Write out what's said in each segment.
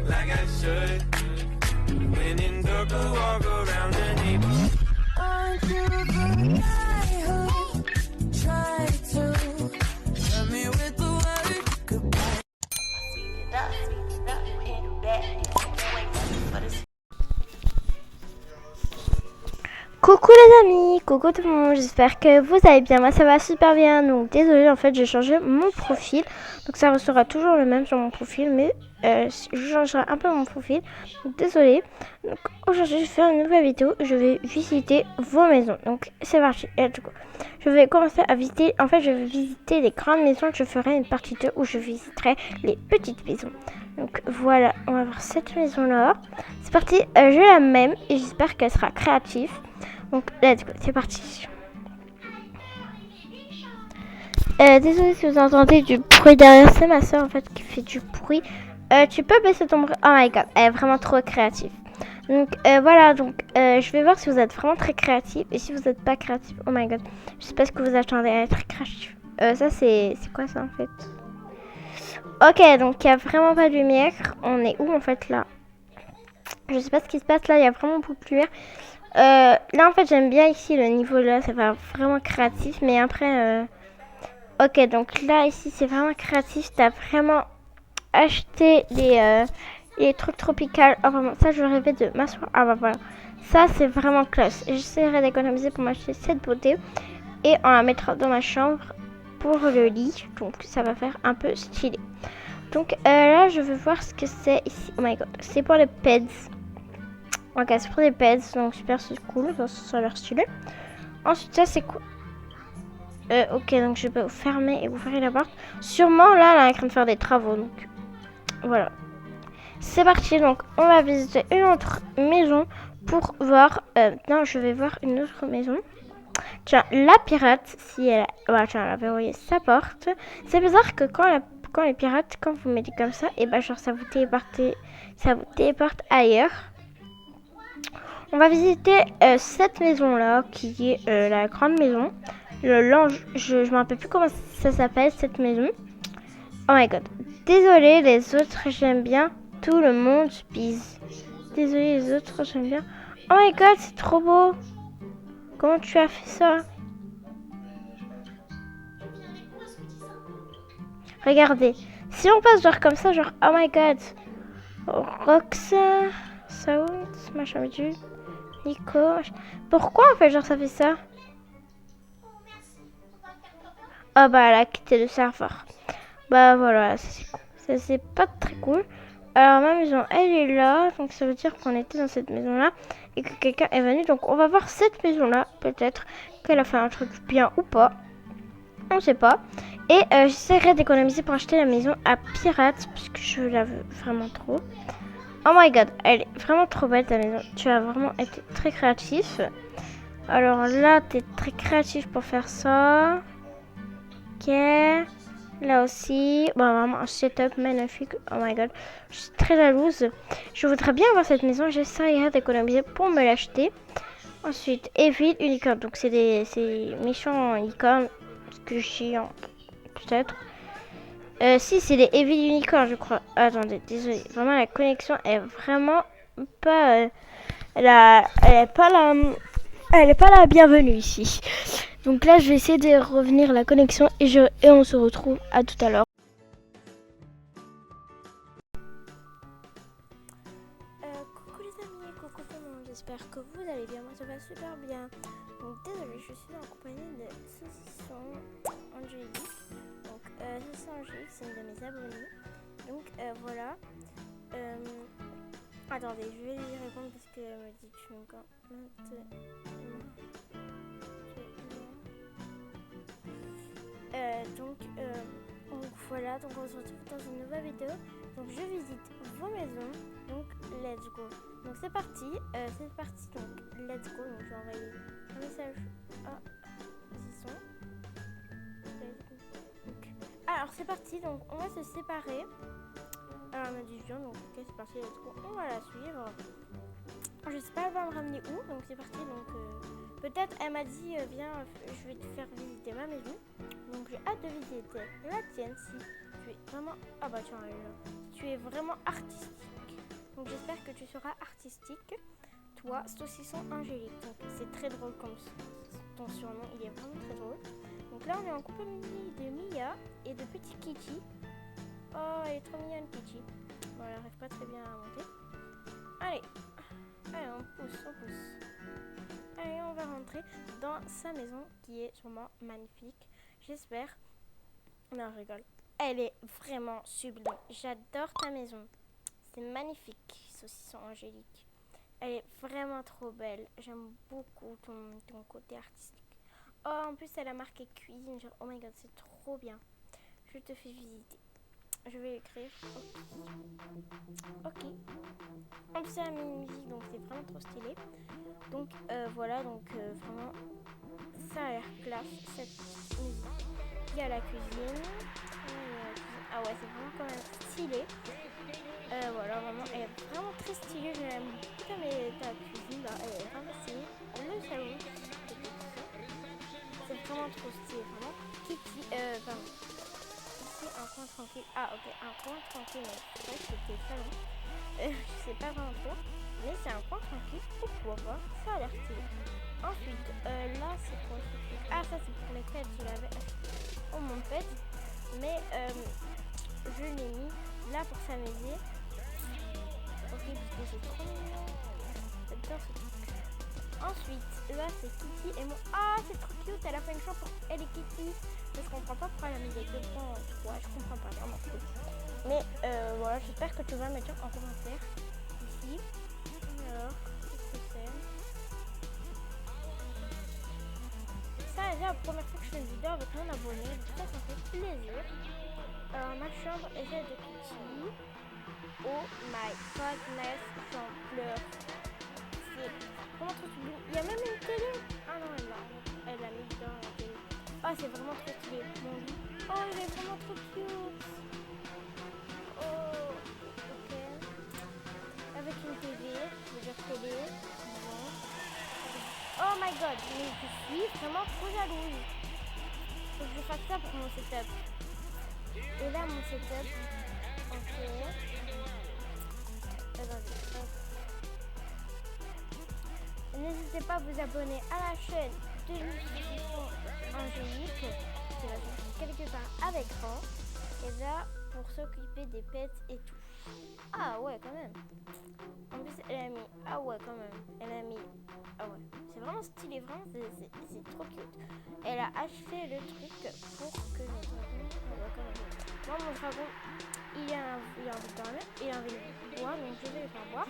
Like I should. When in dark, I walk around the neighborhood. Aren't you the guy who tried to tell me with the word goodbye? Speed it up, you can't do that. You wait for this. Coucou les amis, coucou tout le monde, j'espère que vous allez bien, moi ça va super bien. Donc désolé, en fait j'ai changé mon profil, donc ça restera toujours le même sur mon profil, mais je changerai un peu mon profil, donc désolé. Donc aujourd'hui je vais faire une nouvelle vidéo, je vais visiter vos maisons, donc c'est parti. Et du coup, je vais commencer à visiter, en fait je vais visiter les grandes maisons, je ferai une partie 2 où je visiterai les petites maisons. Donc voilà, on va voir cette maison là, c'est parti, je la même et j'espère qu'elle sera créative. Donc, let's go, c'est parti. Désolée si vous entendez du bruit derrière, c'est ma soeur en fait qui fait du bruit. Tu peux baisser ton bruit? Oh my god, elle est vraiment trop créative. Donc voilà, donc je vais voir si vous êtes vraiment très créatif et si vous n'êtes pas créatif. Oh my god, je sais pas ce que vous attendez à être créatif. Ça c'est quoi ça en fait? Ok, donc il n'y a vraiment pas de lumière. On est où en fait là? Je sais pas ce qui se passe là, il y a vraiment beaucoup de lumière. Là en fait j'aime bien ici le niveau là, ça va vraiment créatif, mais après ok, donc là ici c'est vraiment créatif, t'as vraiment acheté les trucs tropicaux. Oh vraiment, ça je rêvais de m'asseoir. Ah bah voilà, ça c'est vraiment classe. J'essaierai d'économiser pour m'acheter cette beauté et on la mettra dans ma chambre pour le lit, donc ça va faire un peu stylé. Donc là je veux voir ce que c'est ici. Oh my god, c'est pour les pets. Ok, c'est pour les pets, donc super, c'est cool, ça a l'air stylé. Ensuite, ça c'est cool. Ok, donc je vais vous fermer et vous fermer la porte. Sûrement, là, elle est en train de faire des travaux, donc voilà. C'est parti, donc on va visiter une autre maison pour voir... non, je vais voir une autre maison. Tiens, la pirate, si elle... Ouais, tiens, elle a verrouillé sa porte. C'est bizarre que quand les pirates, quand vous mettez comme ça, et bah genre ça vous téléporte ailleurs. On va visiter cette maison-là, qui est la grande maison. L'ange, je me rappelle plus comment ça s'appelle, cette maison. Oh my god. Désolée, les autres, j'aime bien. Tout le monde bise. Désolée, les autres, j'aime bien. Oh my god, c'est trop beau. Comment tu as fait ça? Regardez. Si on passe genre comme ça, genre, oh my god. Roxa, Sound, machin bidule. Nico. Pourquoi en fait genre ça fait ça? Ah bah elle a quitté le serveur. Bah voilà, ça c'est cool. Ça c'est pas très cool. Alors ma maison elle est là, donc ça veut dire qu'on était dans cette maison là et que quelqu'un est venu. Donc on va voir cette maison là, peut-être qu'elle a fait un truc bien ou pas. On sait pas. Et j'essaierai d'économiser pour acheter la maison à pirate puisque je la veux vraiment trop. Oh my god, elle est vraiment trop belle ta maison. Tu as vraiment été très créatif. Alors là, tu es très créatif pour faire ça. Ok. Là aussi. Bon, vraiment un setup magnifique. Oh my god. Je suis très jalouse. Je voudrais bien avoir cette maison. J'essaierai d'économiser pour me l'acheter. Ensuite, Evil Unicorn. Donc c'est méchants licornes. Ce que j'ai peut-être. Si, c'est les Evil Unicorn, je crois. Attendez, désolé. Vraiment, la connexion est vraiment pas... elle est pas la bienvenue ici. Donc là, je vais essayer de revenir la connexion et on se retrouve à tout à l'heure. Coucou les amis, coucou tout le monde. J'espère que vous allez bien. Moi, ça va super bien. Donc désolé, je suis en compagnie de Saucisson Angélique. Donc Saucisson Angélique, c'est une de mes abonnées. Donc voilà. Attendez, je vais lui répondre parce qu'elle me dit tu me donc voilà, donc on se retrouve dans une nouvelle vidéo. Donc je visite vos maisons. Donc let's go. Donc c'est parti, donc let's go. Donc je vais envoyer un message à Saucisson. Alors c'est parti, donc on va se séparer. Alors elle m'a dit viens, donc ok c'est parti, let's go. On va la suivre. Je sais pas elle va me ramener où, donc c'est parti. Donc peut-être elle m'a dit viens, je vais te faire visiter ma maison. Donc j'ai hâte de visiter la tienne si tu es vraiment... Ah bah tiens, elle est là. Tu es vraiment artistique. Donc j'espère que tu seras artistique. Toi, saucisson angélique. Donc c'est très drôle comme ton surnom. Il est vraiment très drôle. Donc là, on est en compagnie de Mia et de petit Kitty. Oh, elle est trop mignonne, Kitty. Bon, elle n'arrive pas très bien à monter. Allez, on pousse. Allez, on va rentrer dans sa maison qui est sûrement magnifique. J'espère. Non, je rigole. Elle est vraiment sublime. J'adore ta maison. C'est magnifique, saucisson angélique. Elle est vraiment trop belle. J'aime beaucoup ton côté artistique. Oh, en plus, elle a marqué cuisine. Genre, oh my god, c'est trop bien. Je te fais visiter. Je vais écrire. Ok. En plus, elle a mis une musique, donc c'est vraiment trop stylé. Donc, voilà. Donc, vraiment, ça a l'air classe, cette musique. Il y a la cuisine. Ah ouais, c'est vraiment quand même stylé. Voilà, vraiment, elle est vraiment très stylée. J'aime beaucoup ta cuisine là. Elle est vraiment stylée. Le salon. C'est vraiment trop stylé, vraiment. Kitty, pardon. Ici, un coin tranquille. Ah, ok, un coin tranquille, mais c'est vrai que c'était le salon. Je sais pas vraiment trop. Mais c'est un coin tranquille. Pourquoi pas? Ça a l'air stylé. Ensuite, là, c'est pour ce truc. Ah, ça, c'est pour les pets. Je l'avais acheté. Oh, mon pet. Mais, je l'ai mis là pour s'amuser. Ok, parce que c'est trop mignon. J'adore ce truc. Ensuite, là c'est Kitty et mon... Ah, c'est trop cute, elle a fait une chanson pour elle et Kitty. Mais je comprends pas pourquoi elle a mis des deux points en 3. Je comprends pas, vraiment trop. Mais voilà, j'espère que tu vas me dire en commentaire ici. Alors, qu'est-ce que c'est? Ça, c'est la première fois que je fais une vidéo avec mon abonné. Donc ça fait plaisir. Alors, ma chambre est celle de Kitty. Oh my goodness, j'en pleure. C'est vraiment trop stylé. Il y a même une télé. Ah non, elle l'a mis dans la télé. Ah, c'est vraiment trop stylé. Mon lit. Oh, il est vraiment trop cute. Oh, ok. Avec une TV, je veux dire télé. Bon. Oh my god, mais je suis vraiment trop jalouse. Faut que je fasse ça pour mon setup. Et là, mon setup. Ok. N'hésitez pas à vous abonner à la chaîne de Saucisson Angélique qui va être quelque part à l'écran. Et là, pour s'occuper des pets et tout. Ah ouais, quand même. En plus, elle a mis... Ah ouais, quand même. Elle a mis... Ah ouais. C'est vraiment stylé, vraiment, c'est trop cute. Elle a acheté le truc pour que le dragon... Ah ouais, quand même. Moi, mon dragon, il a envie de dormir, il a envie de boire, donc je vais le faire boire.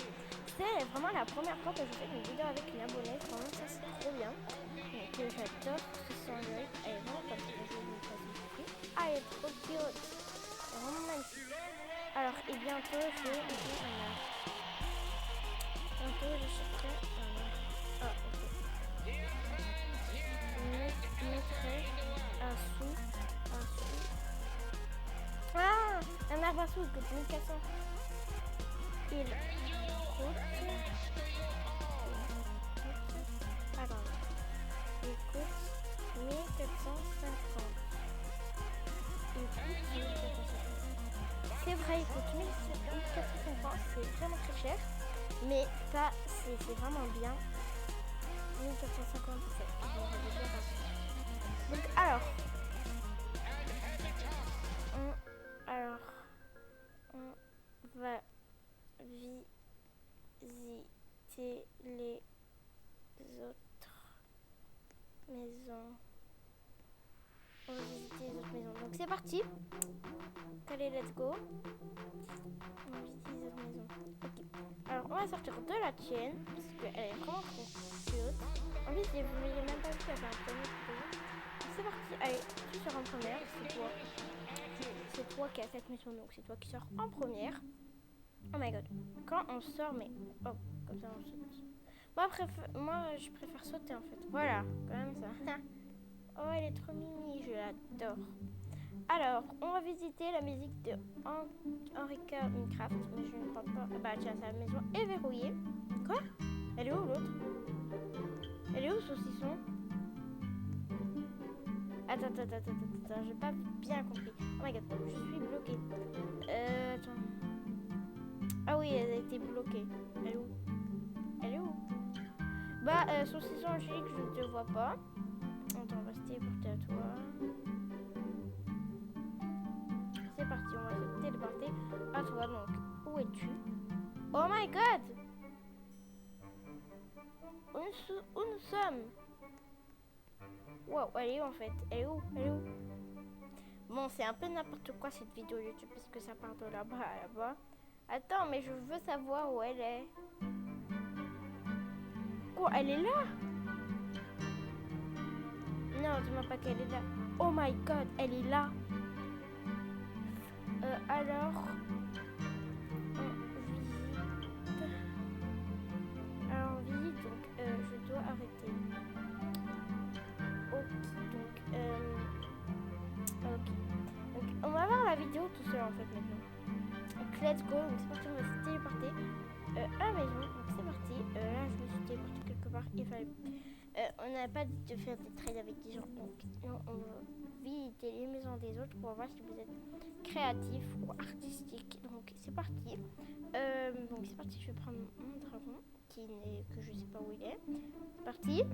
C'est vraiment la première fois que je fais une vidéo avec une abonnée. Vraiment, ça c'est trop bien. Donc j'adore ce son là. Elle est vraiment top. Je vais vous faire une prix. Ah, elle est trop cute. C'est vraiment magnifique. Alors, et bientôt, je vais mettre un art. Bientôt, j'achèterai un art. Ah, ok. Je mettrai un sou. Ah, un arbre à sou coûte 1400. Il coûte... Attends. Il coûte 1450. C'est vrai, il coûte 1450. C'est vraiment très cher. Mais ça, c'est vraiment bien. 1457. Donc, alors... on va visiter les autres maisons. On va visiter les autres maisons. Donc c'est parti. Allez, let's go. On va visiter les autres maisons. Ok. Alors on va sortir de la tienne parce qu'elle est vraiment trop cute. En plus, je ne l'ai même pas vu qu'elle avait un premier. C'est parti. Allez, tu sors en première. C'est toi. C'est toi qui as cette maison, donc c'est toi qui sors en première. Oh my god. Quand on sort, mais... Oh, comme ça on saute. Moi, je préfère sauter en fait. Voilà, quand même ça. Oh, elle est trop mimi, je l'adore. Alors, on va visiter la musique de Henrika Minecraft, mais je ne crois pas... Bah tiens, sa maison est verrouillée. Quoi? Elle est où l'autre? Elle est où, saucisson? Attends, j'ai pas bien compris. Oh my god, je suis bloquée. Attends. Ah oui, elle a été bloquée. Elle est où? Elle est où? Bah, saucisson angélique, je ne te vois pas. Attends, on va se téléporter à toi. C'est parti, on va se téléporter à toi. Donc, où es-tu? Oh my god! Où nous sommes? Wow, elle est où en fait? Elle est où? Elle est où? Bon, c'est un peu n'importe quoi cette vidéo YouTube parce que ça part de là-bas à là-bas. Attends, mais je veux savoir où elle est. Quoi? Elle est là? Non, dis-moi pas qu'elle est là. Oh my god, elle est là. Alors, on visite, donc je dois arrêter. Ok, ok. Donc, on va voir la vidéo tout seul en fait maintenant. Donc, let's go, donc c'est parti, on va se téléporter à la maison. Donc c'est parti. Là, je me suis téléporté quelque part. Il fallait. On n'a pas dit de faire des trades avec des gens, donc non, on va visiter les maisons des autres pour voir si vous êtes créatif ou artistique. Donc c'est parti. Donc c'est parti, je vais prendre mon dragon que je sais pas où il est. C'est parti.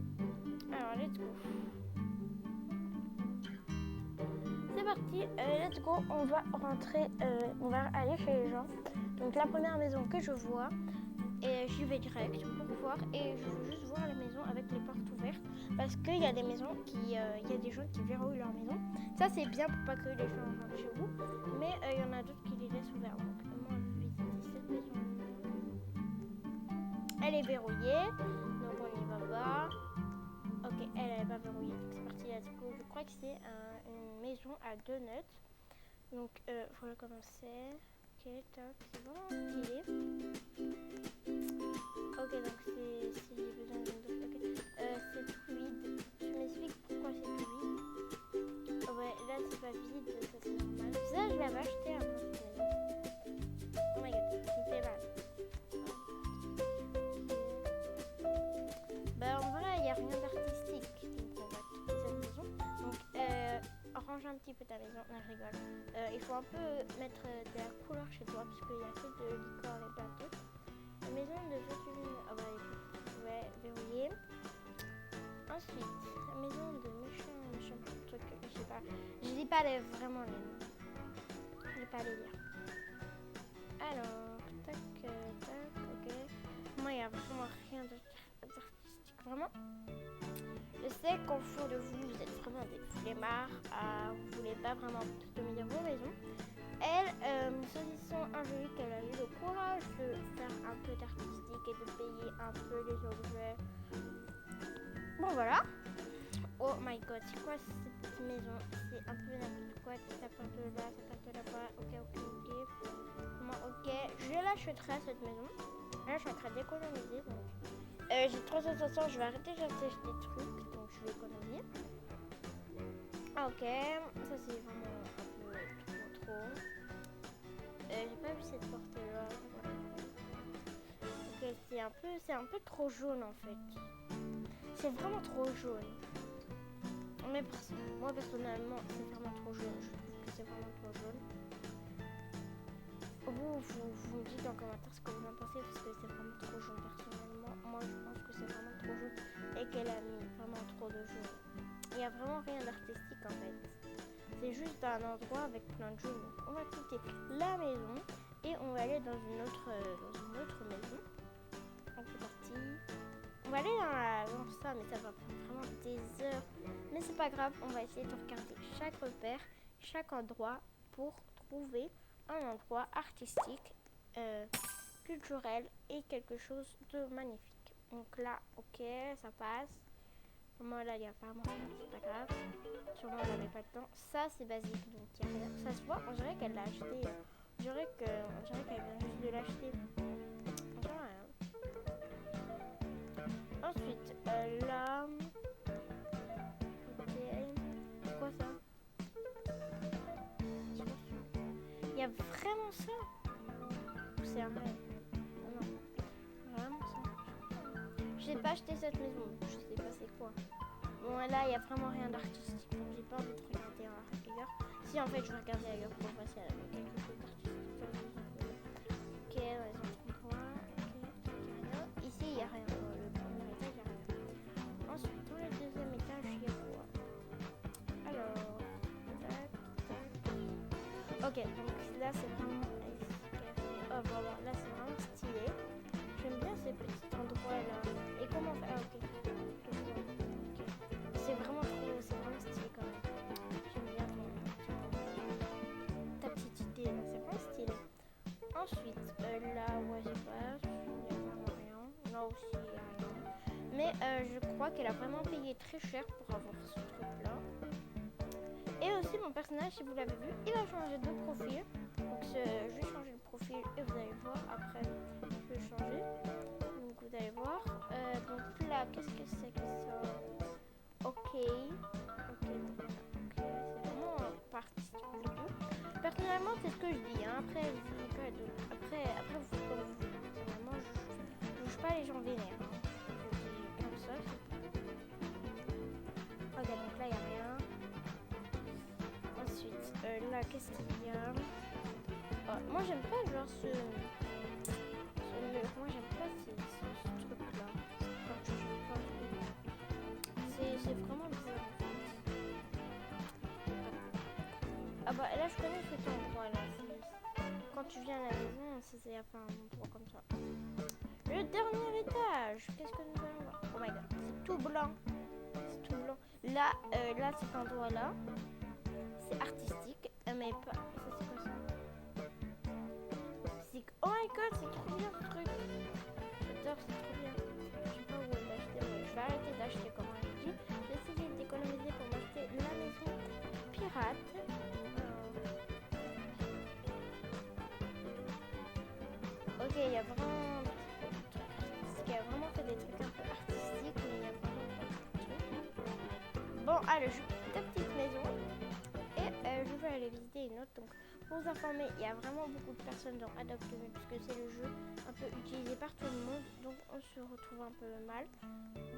Alors let's go. C'est parti, let's go. On va rentrer, on va aller chez les gens. Donc la première maison que je vois. Et j'y vais direct pour voir et je veux juste voir la maison avec les portes ouvertes parce qu'il y a des maisons il y a des gens qui verrouillent leur maison. Ça c'est bien pour pas que les gens rentrent chez vous, mais il y en a d'autres qui les laissent ouverts. Donc moi je vais visiter cette maison. Elle est verrouillée, donc on y va pas. Ok, elle est pas verrouillée, donc c'est parti, let's go. Je crois que c'est une maison à 2 notes. Donc voilà comment c'est. Ok, top, c'est vraiment stylé. Ok, donc c'est besoin d'une autre. Ok, c'est tout vide. Tu m'expliques pourquoi c'est tout vide? Oh ouais, là c'est pas vide, ça c'est normal. Ça je l'avais acheté avant cette maison. Oh my god, ça me fait mal. Bah en vrai, il n'y a rien d'artistique. Donc on va quitter cette maison. Donc range un petit peu ta maison. Non, je rigole. Il faut un peu mettre de la couleur chez toi parce qu'il n'y a que de licorne et plein de trucs. La maison de Joséphine, ah bah écoute, ouais, verrouillée. Ensuite, la maison de machin truc, je sais pas. Je lis pas vraiment les noms. Je vais pas les lire. Alors, tac, ok. Moi, il n'y a vraiment rien d'artistique, vraiment. Je sais qu'au fond de vous, vous êtes vraiment des flemmards. Vous voulez pas vraiment customiser vos maisons. Elle, saucisson angélique, elle a eu le courage de faire un peu d'artistique et de payer un peu les objets. Bon voilà. Oh my god, c'est quoi cette petite maison? C'est un peu n'importe quoi. Ça part de là, ça part de là-bas. Ok. Bon, ok, je l'achèterai cette maison. Là, je suis en train d'économiser. J'ai 360, je vais arrêter d'acheter des trucs. Donc je vais économiser. Ok, ça c'est vraiment un peu trop. J'ai pas vu cette porte là. Ok, c'est un peu trop jaune en fait. C'est vraiment trop jaune. Mais moi personnellement, c'est vraiment trop jaune. Je trouve que c'est vraiment trop jaune. Vous me dites en commentaire ce que vous en pensez parce que c'est vraiment trop jaune personnellement. Moi je pense que c'est vraiment trop jaune et qu'elle a mis vraiment trop de jaune. Il n'y a vraiment rien d'artistique en fait. C'est juste un endroit avec plein de jaune. Donc on va quitter la maison et on va aller dans une autre maison. Donc c'est parti. On va aller dans ça, mais ça va prendre vraiment des heures. Mais c'est pas grave, on va essayer de regarder chaque repère, chaque endroit pour trouver un endroit artistique, culturel et quelque chose de magnifique. Donc là, ok, ça passe. Moi là, il n'y a pas moyen, c'est pas grave. Sûrement, on n'avait pas le temps. Ça, c'est basique, donc il n'y a rien. Ça se voit, on dirait qu'elle l'a acheté. On dirait qu'elle vient juste de l'acheter. On dirait rien. Ensuite, là... Ok. C'est quoi ça? Il y a vraiment ça? Ou c'est un rêve? Non, vraiment ça. J'ai pas acheté cette maison, je sais pas c'est quoi. Bon, là, il n'y a vraiment rien d'artistique, donc j'ai pas envie de regarder ailleurs. Si, en fait, je vais regarder ailleurs pour voir si elle a quelque chose d'artistique. Ok, dans les autres endroits. Ok, il n'y a rien. Ici, il n'y a rien. Dans le premier étage, il n'y a rien. Ensuite, dans le deuxième étage, il y a quoi? Alors, tac, tac. Ok, donc là, c'est vraiment... Oh, voilà, là, c'est vraiment stylé. J'aime bien ces petits endroits-là. Et comment faire? Ah, ok. C'est vraiment stylé quand même. J'aime bien ta petite idée là, c'est vraiment stylé. Ensuite, là, ouais, j'ai pas, il n'y a vraiment rien. Là aussi, il n'y a rien. Mais je crois qu'elle a vraiment payé très cher pour avoir ce truc-là. Et aussi, mon personnage, si vous l'avez vu, il a changé de profil. Donc, je vais changer le profil et vous allez voir. Après, je vais changer. Donc, vous allez voir. Donc là, qu'est-ce que c'est que ça? Ok, c'est vraiment parti du tout. Personnellement, c'est ce que je dis. Hein. Après, vous dites pas d'autre. Après, vous faites comme vous voulez. Personnellement, je juge pas les gens vénères. Hein. Je dis comme ça. Ok, donc là, il n'y a rien. Ensuite, là, qu'est-ce qu'il y a? Oh, moi, j'aime pas genre ce mur. Moi, j'aime pas ce truc-là. C'est vraiment bizarre en fait. Ah bah là je connais cet endroit là. Quand tu viens à la maison, c'est un endroit comme ça. Le dernier étage, qu'est-ce que nous allons voir? Oh my god, c'est tout blanc. C'est tout blanc. Là, cet endroit là, c'est artistique, mais pas. Ça c'est quoi ça? Oh my god, c'est trop bien ce truc. J'adore, c'est trop bien. Je sais pas où l'acheter, mais je vais arrêter d'acheter comme on dit. J'ai essayé d'économiser pour m'acheter la maison pirate. Ok, il y a vraiment il y a vraiment fait des trucs un peu artistiques, mais il y a vraiment pas de trucs. Bon, allez, je quitte ta petite maison et je vais aller visiter une autre. Donc, pour vous informer, il y a vraiment beaucoup de personnes dans Adopt Me puisque c'est le jeu un peu utilisé par tout le monde, donc on se retrouve un peu mal.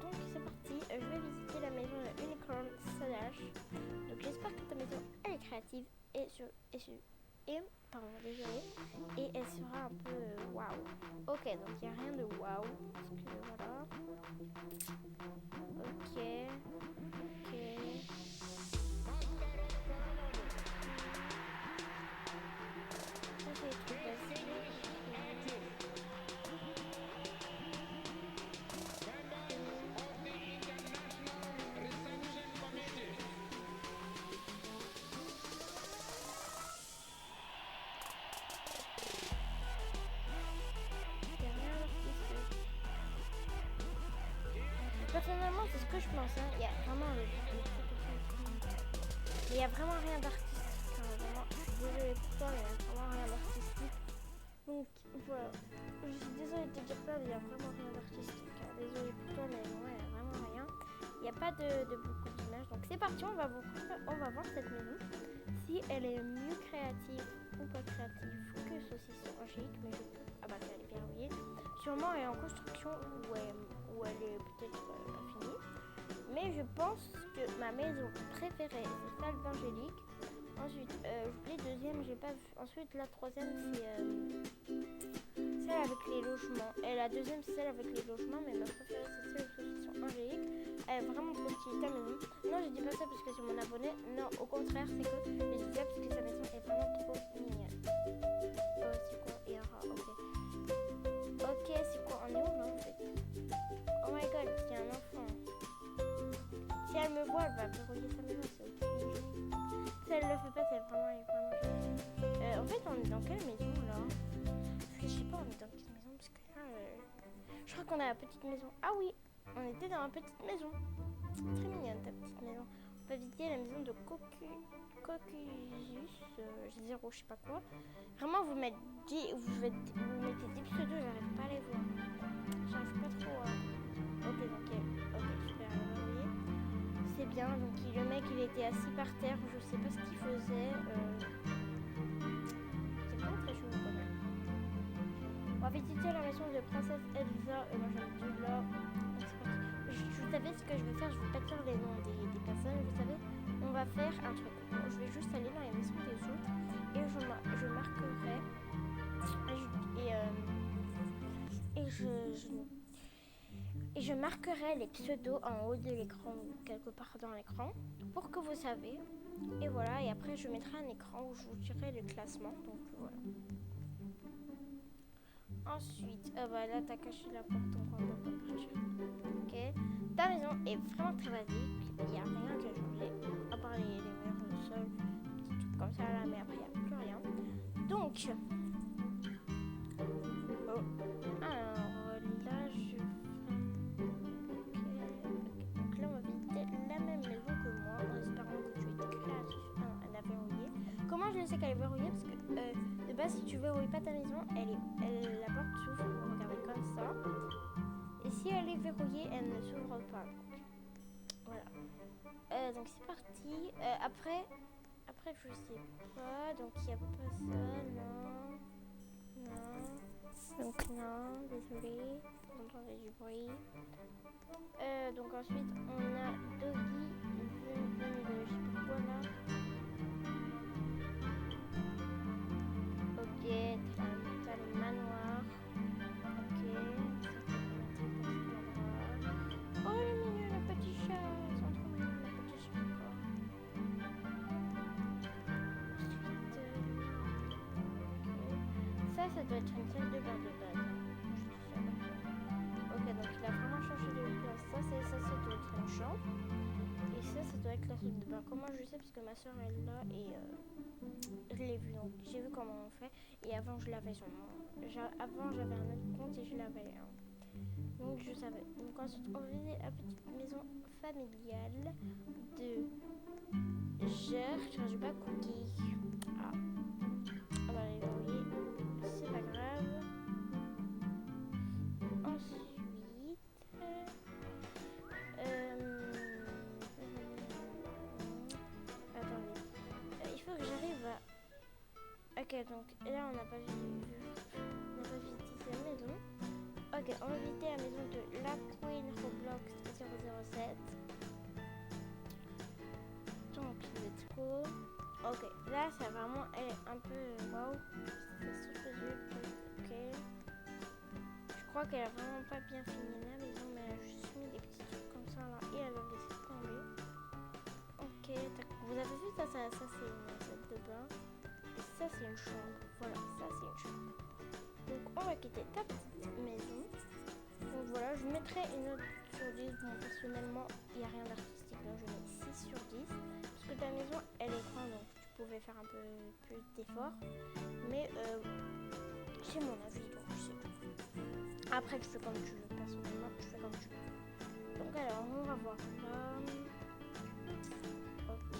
Donc c'est parti, je vais visiter la maison de Unicorn Slash. Donc j'espère que ta maison elle est créative et pardon, désolé, et elle sera un peu waouh. Ok, donc il n'y a rien de waouh, parce que voilà. Ok. Ça c'est les trucs basiques. Personnellement, c'est ce que je pense. Hein. Il y a vraiment il y a vraiment rien d'artistique. Hein. Vraiment, je suis désolée pour toi, mais il y a vraiment rien d'artistique. Donc voilà, je suis désolée de te dire ça, mais il n'y a vraiment rien d'artistique. Hein. Désolée pour toi, mais ouais, il n'y a vraiment rien. Il n'y a pas de beaucoup d'images. Donc c'est parti, on va voir cette maison. Si elle est mieux créative ou pas créative que Saucisson Angélique, mais ah bah elle est verrouillée. Sûrement elle est en construction ou elle est peut-être pas finie. Mais je pense que ma maison préférée c'est celle d'Angélique. Ensuite, les deuxièmes, j'ai pas vu. Ensuite, la troisième, c'est celle avec les logements. Et la deuxième, c'est celle avec les logements, mais ma préférée, c'est celle de Saucisson Angélique. Elle est vraiment trop petite, ta maison. Non, je dis pas ça parce que c'est mon abonné. Non, au contraire, c'est que je dis ça parce que sa maison est vraiment trop mignonne. C'est quoi? Et un rat, ok. Ok, c'est quoi? On est où là en fait? Oh my god, il y a un enfant. Si elle me voit, elle va verrouiller sa maison, c'est ok. Si elle le fait pas, elle est vraiment jolie. En fait, on est dans quelle maison là? Je sais pas, on est dans quelle maison parce que là, je crois qu'on a la petite maison. Ah oui, on était dans la petite maison. Très mignonne ta petite maison. On va visiter la maison de Cocusus, zéro, je sais pas quoi. Vraiment, vous mettez des pseudos, j'arrive pas à les voir. J'arrive pas trop à... Ok, super, c'est bien. Donc le mec, il était assis par terre, je sais pas ce qu'il faisait. C'est pas très chaud quand même. On va visiter la maison de Princesse Elsa. Moi j'aime bien là. Je vous savez ce que je vais faire, je vais pas dire les noms des personnes, vous savez, on va faire un truc. Bon, je vais juste aller dans les maisons des autres et je marquerai et je marquerai les pseudos en haut de l'écran ou quelque part dans l'écran pour que vous savez. Et voilà, et après je mettrai un écran où je vous dirai le classement. Donc voilà. Ensuite, bah là t'as caché la porte, donc on va pas cacher. Ok. Ta maison est vraiment très basique. Il n'y a rien qui a changé. À part les murs, le sol, des trucs comme ça là, mais après il n'y a plus rien. Donc, alors là je. Ok. Donc là on va visiter la même maison que moi en espérant que tu étais créatif. Ah non, elle a verrouillé. Comment je sais qu'elle est verrouillée? Parce que de base, si tu verrouilles pas ta maison, la porte s'ouvre. Regardez comme ça. Et si elle est verrouillée, elle ne s'ouvre pas. Donc, voilà. Donc c'est parti. Après, je sais pas. Donc il n'y a pas ça. Non. Donc non, désolé. Vous entendez du bruit. Donc ensuite, on a Doggy venu de je sais pas quoi là. Ok, t'as le manoir. Ok, oh, il est mignon le petit chat. Ils sont trop mignons les petits chats encore. Ensuite, ça doit être une salle de bain de base. Ok, donc il a vraiment changé de place. Ça doit être une chambre. Et ça doit être la salle de bain. Comment je sais? Parce que ma soeur elle est là et je l'ai vu. Donc j'ai vu comment on fait. Et avant je l'avais sur mon... Avant j'avais un autre compte et je l'avais. Donc je savais. Donc ensuite on faisait la petite maison familiale de Cher. J'ai pas cookie. Ah. On va les envoyer. C'est pas grave. Ensuite. Attendez. Il faut que j'arrive à. Ok, donc là on n'a pas visité cette maison. Ok, on va visiter la maison de la Queen Roblox 007. Donc let's go. Ok, là ça vraiment elle est un peu waouh. C'est super joli. Ok. Je crois qu'elle a vraiment pas bien fini la maison, mais elle a juste mis des petits trucs comme ça là et elle a laissé tomber. Ok, vous avez vu ça c'est une salle de bain. Et ça c'est une chambre. Voilà, ça c'est une chambre. Donc on va quitter ta petite maison. Donc voilà, je mettrai une note sur 10. Bon, personnellement, il n'y a rien d'artistique, donc je mets 6 sur 10. Parce que ta maison, elle est grande, donc tu pouvais faire un peu plus d'efforts. Mais c'est mon avis, donc je sais pas. Après, tu fais comme tu veux. Personnellement, tu fais comme tu veux. Donc alors, on va voir là. Ok.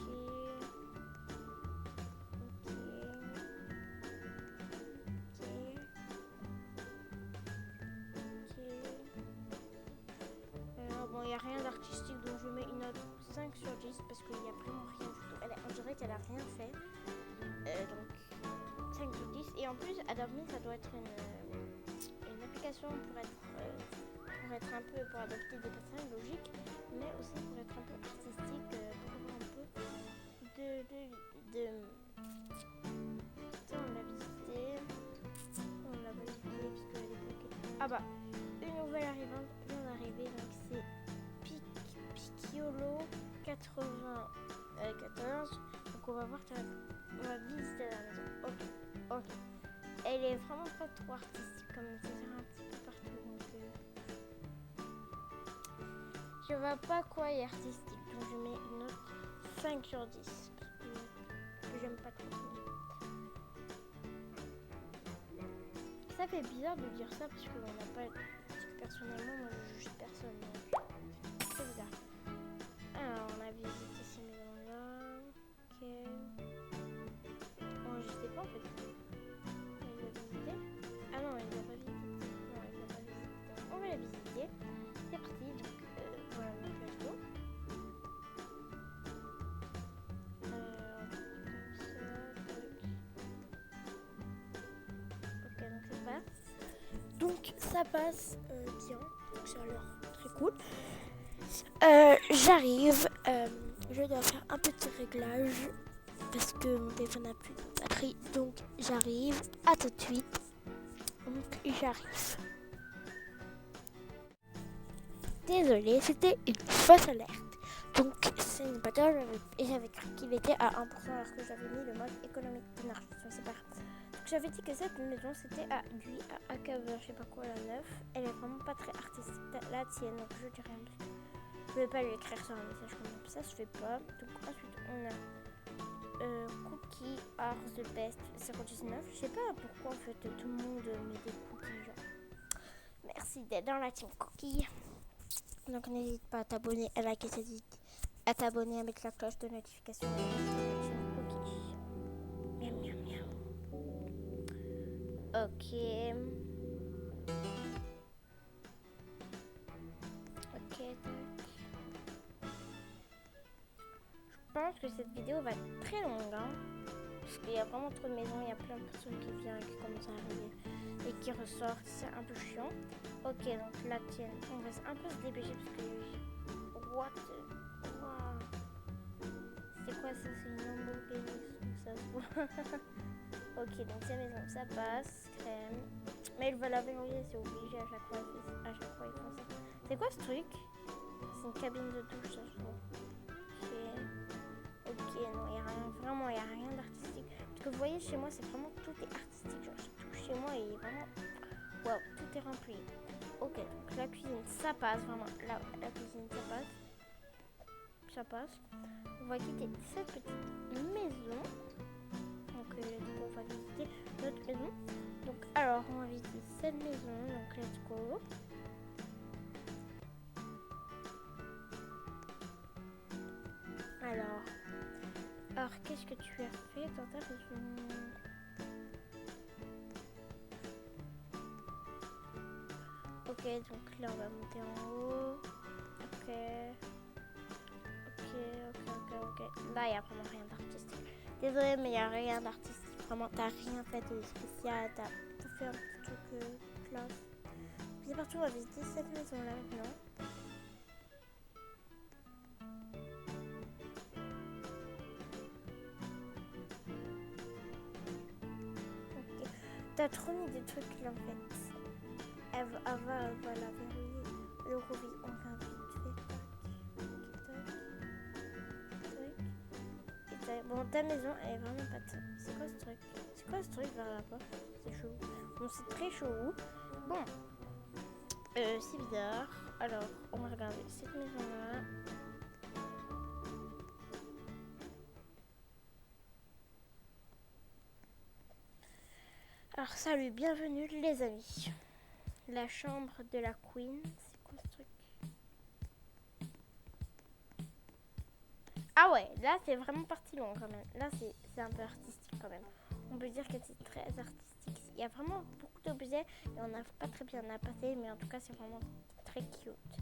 Bon, il n'y a rien d'artistique, donc je mets une note 5 sur 10 parce qu'il n'y a vraiment rien du tout. On dirait qu'elle a rien fait. Donc 5 sur 10. Et en plus, Adobe Me, ça doit être une application pour adopter des personnes logiques, mais aussi pour être un peu artistique, pour avoir un peu de... Ça, on l'a visité. On l'a pas visité parce qu'elle est bloquée. Ah bah, une nouvelle arrivante vient d'arriver, donc c'est Piquiolo 94. Donc on va voir, on va visiter la maison. Ok. Elle est vraiment pas trop artistique comme ça, c'est un petit peu partout. Donc je vois pas quoi est artistique. Donc je mets une note 5 sur 10 parce que j'aime pas trop. Ça fait bizarre de dire ça parce qu'on n'a pas. Personnellement, moi je juge personne. Donc c'est bizarre. Alors, on a visité ces maisons-là. Ok. Bon, je sais pas en fait. On les a visitées. Ah non, on les a pas visitées. Non, on les a pas visitées. On va la visiter. C'est parti. Donc, voilà, donc let's go. Ok, donc ça passe. Donc, ça passe bien. Donc, ça a l'air très cool. J'arrive. Je dois faire un petit réglage parce que mon téléphone n'a plus de batterie. Donc j'arrive. À tout de suite. Donc j'arrive. Désolée, c'était une fausse alerte. Donc c'est une bataille et j'avais cru qu'il était à 1% alors que j'avais mis le mode économique d'énergie. C'est pas grave. Donc j'avais dit que cette maison c'était à lui, à Caver, je sais pas quoi, la 9. Elle est vraiment pas très artistique, la tienne, donc je dirais rien dessus. Je vais pas lui écrire sur un message comme ça, se fait pas. Donc ensuite on a Cookie Are the Best 019. Je sais pas pourquoi en fait tout le monde met des cookies genre. Merci d'être dans la team Cookie. Donc n'hésite pas à t'abonner, à liker cette vidéo, à t'abonner avec la cloche de notification. Ok. Miaou miaou miaou. Ok. Ok. Je pense que cette vidéo va être très longue, hein, parce qu'il y a vraiment trop de maisons, il y a plein de personnes qui viennent, qui commencent à arriver et qui ressortent, c'est un peu chiant. Ok, donc la tienne, on va un peu se dépêcher parce que... What? Wow. C'est quoi ça? C'est une Lamborghini, ça se voit. Ok, donc ces maisons, ça passe, crème. Mais ils veulent la verrouiller, c'est obligé à chaque fois, ils font ça. C'est quoi ce truc? C'est une cabine de douche, ça je vois. Ok, non, il n'y a rien, vraiment, il n'y a rien d'artistique. Parce que vous voyez, chez moi, c'est vraiment, tout est artistique. Genre, tout chez moi, il est vraiment, waouh, tout est rempli. Ok, donc la cuisine, ça passe, vraiment, la cuisine, ça passe. Ça passe. On va quitter cette petite maison. Donc, on va visiter notre maison. Donc, alors, on va visiter cette maison. Donc, let's go. Alors, qu'est-ce que tu as fait dans ta maison? Ok, donc là, on va monter en haut. Ok. Là, il n'y a vraiment rien d'artistique. Désolée, mais il n'y a rien d'artistique. Vraiment, t'as rien fait de spécial. T'as fait un petit truc classe. C'est parti, on va visiter cette maison-là maintenant. Ok. T'as trop mis des trucs là en fait. Elle va la verrouiller. Le roubi, on va vite fait. Bon, ta maison, elle est vraiment pas top. C'est quoi ce truc? C'est quoi ce truc vers la porte? C'est chaud. Bon, c'est très chaud. Bon, c'est bizarre. Alors, on va regarder cette maison-là. Alors, salut, bienvenue les amis. La chambre de la Queen. C'est quoi ce truc? Ah ouais, là c'est vraiment parti long quand même. Là c'est un peu artistique quand même. On peut dire que c'est très artistique. Il y a vraiment beaucoup d'objets et on n'a pas très bien à passer, mais en tout cas c'est vraiment très cute.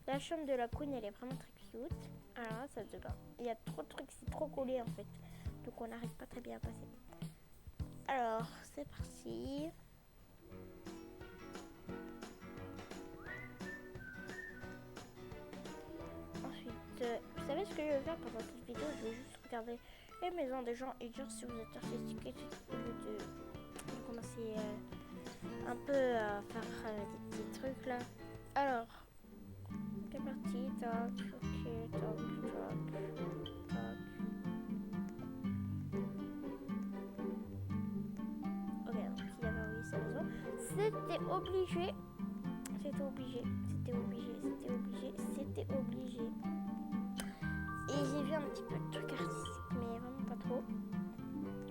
La chambre de la Queen, elle est vraiment très cute. Alors là, ça se bat. Il y a trop de trucs, c'est trop collé en fait. Donc on n'arrive pas très bien à passer. Alors, c'est parti. Ensuite, vous savez ce que je vais faire pendant cette vidéo? Je vais juste regarder les maisons des gens et dire si vous êtes artistique au lieu de commencer un peu à faire des petits trucs là. Alors, c'est parti. Tac, ok, tac, tac, tac. Ok, donc il avait envoyé sa maison. C'était obligé. C'était obligé. Et j'ai vu un petit peu de trucs artistiques, mais vraiment pas trop.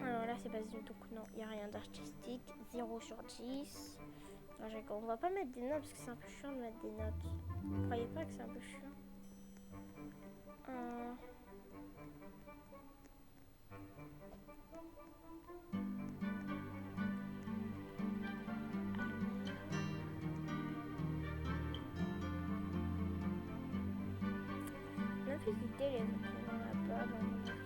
Alors là, c'est basique, donc non, il n'y a rien d'artistique. 0 sur 10. On va pas mettre des notes parce que c'est un peu chiant de mettre des notes. Vous croyez pas que c'est un peu chiant? On a visité les autres, on en a pas. Donc